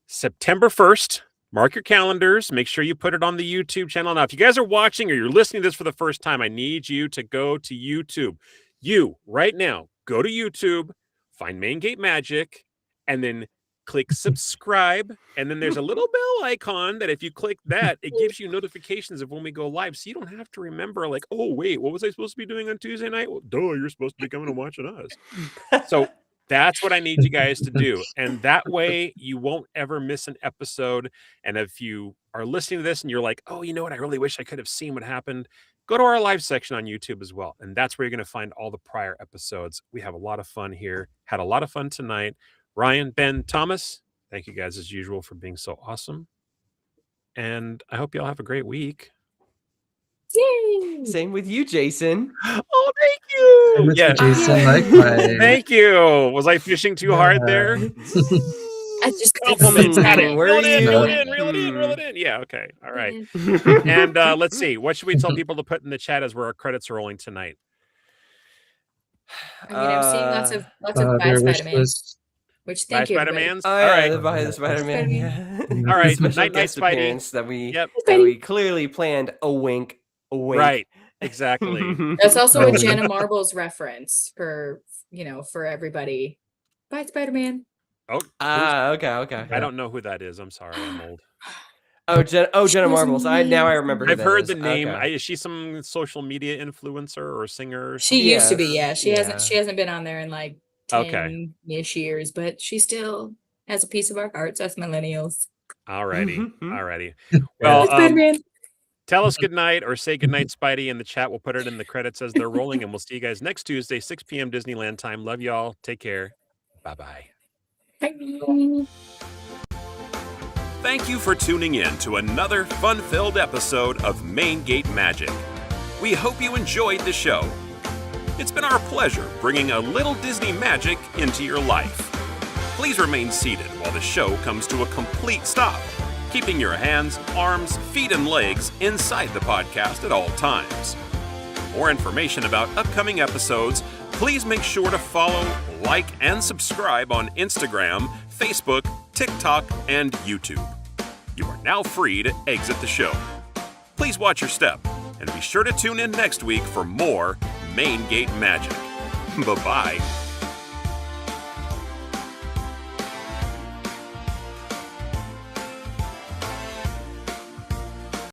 September 1st. Mark your calendars. Make sure you put it on the YouTube channel. Now, if you guys are watching or you're listening to this for the first time, I need you to go to YouTube. You, right now, go to YouTube, find Main Gate Magic, and then click subscribe. And then there's a little bell icon that if you click that, it gives you notifications of when we go live. So you don't have to remember, like, oh, wait, what was I supposed to be doing on Tuesday night? Well, duh, you're supposed to be coming and watching us. So that's what I need you guys to do. And that way you won't ever miss an episode. And if you are listening to this and you're like, oh, you know what? I really wish I could have seen what happened. Go to our live section on YouTube as well. And that's where you're going to find all the prior episodes. We have a lot of fun here. Had a lot of fun tonight. Ryan, Ben, Thomas, thank you guys as usual for being so awesome. And I hope you all have a great week. Yay! Same with you, Jason. Oh, thank you. Mr. Yeah. Jason, likewise. Thank you. Was I fishing too hard there? I just Compliments at it. Where Reel are it in, you? reel it in, reel it in, reel it in. Yeah, okay. All right. And let's see. What should we tell people to put in the chat as where our credits are rolling tonight? I mean, I'm seeing lots of Their bad wish Spider-Man, list. which Bye, thank you, everybody. Spider-Mans? Oh All yeah, right. the Spider-Man. Yeah. All right. Special Night, night, guest Spidey. appearance that we Yep. that we clearly planned. A wink. A wink. Right. Exactly. That's also a Oh. Jenna Marbles reference for for everybody. Bye, Spider-Man. Oh, Okay. I don't know who that is. I'm sorry. I'm old. Jenna She was Marbles. Now I remember. Who I've that heard is. the name. Okay. Is she some social media influencer or singer? Or She something? used to be, yeah. Yes, She yeah. hasn't been on there in like Okay. 10-ish years, but she still has a piece of our hearts, us millennials. Alrighty. Mhm. Alrighty. Bye, Well, Spider-Man. tell us goodnight or say goodnight, Spidey, in the chat. We'll put it in the credits as they're rolling, and we'll see you guys next Tuesday, 6 p.m. Disneyland time. Love y'all. Take care. Bye-bye. Bye. Thank you for tuning in to another fun-filled episode of Main Gate Magic. We hope you enjoyed the show. It's been our pleasure bringing a little Disney magic into your life. Please remain seated while the show comes to a complete stop, keeping your hands, arms, feet, and legs inside the podcast at all times. For more information about upcoming episodes, please make sure to follow, like, and subscribe on Instagram, Facebook, TikTok, and YouTube. You are now free to exit the show. Please watch your step, and be sure to tune in next week for more Main Gate Magic. Bye-bye.